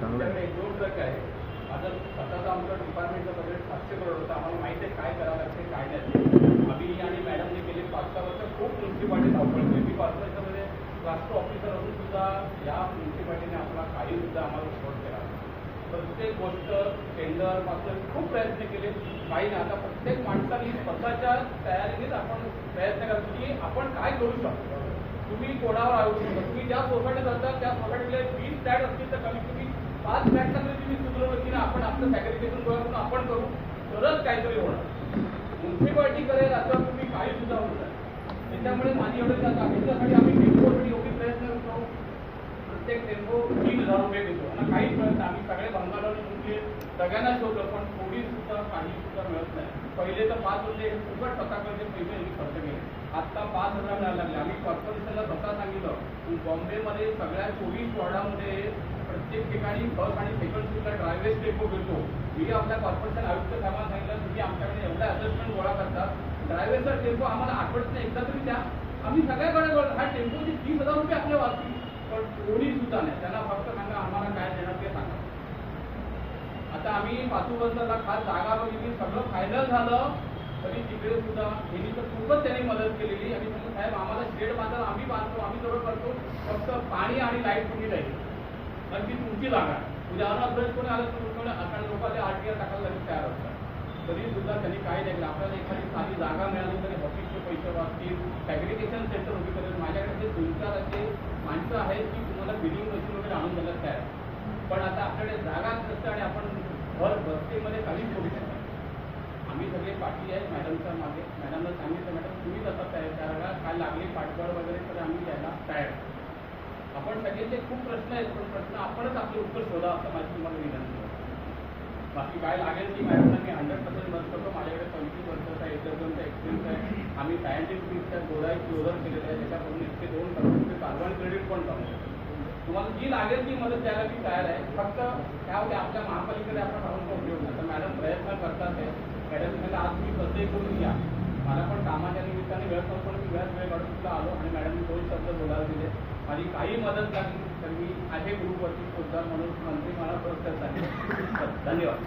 चांगलं एक दोन ट्रक आहे. माझं स्वतःचं आमचं डिपार्टमेंटचं बजेट 700 करोड होतं. आम्हाला माहिती आहे काय करावं लागते काय नाही. आम्ही आणि मॅडमने गेले 5-6 वर्ष खूप म्युन्सिपालिटी धावपळ केली. मी कॉर्पोरेशनमध्ये राष्ट्र ऑफिसर असून सुद्धा या म्युन्सिपालिटीने आपला काही सुद्धा आम्हाला सपोर्ट केला. प्रत्येक गोष्ट टेंडर पासून खूप प्रयत्न केले. काही नाही. आता प्रत्येक माणसाने स्वतःच्या तयारीनेच आपण प्रयत्न करतो की आपण काय करू शकतो. तुम्ही कोणावर आहोत शकता. तुम्ही ज्या सोसायटीत जाता त्या सोसायटीला 20 फ्लॅट असतील तर कमीत कमी 5 फ्लॅटला तरी तुम्ही सुचवलं की आपण आपलं सॅक्रिफिकेशन गोळा करून आपण करू तरच काहीतरी होणार. म्युन्सिपालिटी करेल असं तुम्ही काही सुद्धा होत नाही. त्याच्यामुळे माझी एवढं जातं त्याच्यासाठी आम्ही टेम्पोसाठी योग्य प्रयत्न करतो. प्रत्येक टेम्पो 3000 रुपये देतो आणि काही प्रयत्न आम्ही सगळे बंगालवर तुमचे सगळ्यांना शोधलं पण थोडी सुद्धा काही सुद्धा मिळत नाही. पहिले तर 5 म्हणजे फुकट स्वतःकडे पैसे खर्च केले. आता 5000 मिळायला लागले. आम्ही कॉर्पोरेशनला स्वतः सांगितलं बॉम्बेमध्ये सगळ्या 24 वॉर्डामध्ये प्रत्येक ठिकाणी बस आणि सेकंड शिफ्टला ड्रायव्हर्स टेम्पो घेतो. मी आपल्या कॉर्पोरेशन आयुक्त साहेबांना सांगितलं तुम्ही आमच्याकडे एवढ्या असेसमेंट गोळा करतात ड्रायव्हरचा टेम्पो आम्हाला आठवडत एकदा तरी द्या. आम्ही सगळ्याकडे हा टेम्पोची 30,000 रुपये आपल्या वाचतील पण कोणी सुद्धा नाही. त्यांना फक्त सांगा आम्हाला काय देणार ते सांगा. आता आम्ही पाचूबंदरला खास जागा बघितली सगळं फायनल झालं तरी तिकडे सुद्धा यांनी तर खूपच त्यांनी मदत केलेली आणि म्हणून साहेब आम्हाला शेड बांधायला आम्ही बांधतो आम्ही सगळं करतो फक्त पाणी आणि लाईट तुम्ही द्यायची कारण ती तुमची जागा उद्या अनअभ्यास कोणी आलं तर आता लोकांना आरटीआर टाकायला लगेच तयार असतात. तरी सुद्धा त्यांनी काय नाही केलं. आपल्याला एखादी साधी जागा मिळाली तरी ऑफिसचे पैसे वाचतील फॅब्रिकेशन सेंटर उभी करेल. माझ्याकडे 2-4 असे माणसं आहेत की तुम्हाला बिलिंग मशीन वगैरे आणून द्यायला तयार. पण आता आपल्याकडे जागाच नसतं आणि आपण घर बस्तीमध्ये काहीच करू शकतो. आम्ही सगळे पाठी आहे मॅडमच्या मागे. मॅडमला सांगितलं मॅडम तुम्ही तसा तयार काय लागली पाठबळ वगैरे तर आम्ही द्यायला तयार. आपण सगळ्यांचे खूप प्रश्न आहेत पण प्रश्न आपणच आपले उत्तर शोधा असं माझी तुम्हाला विनंती आहे. बाकी काय लागेल की मॅडमला मी 100% मदत करतो. माझ्याकडे 25 वर्षाचा एकदमचा एक्सपिरियन्स आहे. आम्ही सायंटिफिकच्या गोडाईची शोधन केलेलं आहे त्याच्याकडून 102 करोडचे कार्बन क्रेडिट पण पाहतो. तुम्हाला जी लागेल ती मदत द्यायला मी तयार आहे. फक्त काय होते आपल्या महापालिकेने आपण राहून का उपयोग नाही. तर मॅडम प्रयत्न करतात आहे. मॅडम म्हणाला आज तुम्ही कसंही करून या. मला पण कामाच्या निमित्ताने वेळ नव्हतो पण मी वेळ काढून सुद्धा आलो आणि मॅडमनी 2 शब्द बोलायला दिले. माझी काही मदत लागली तर मी आहे ग्रुपवरती पोहोचणार म्हणून मंत्री मला पुरस्कार सांगितले. धन्यवाद.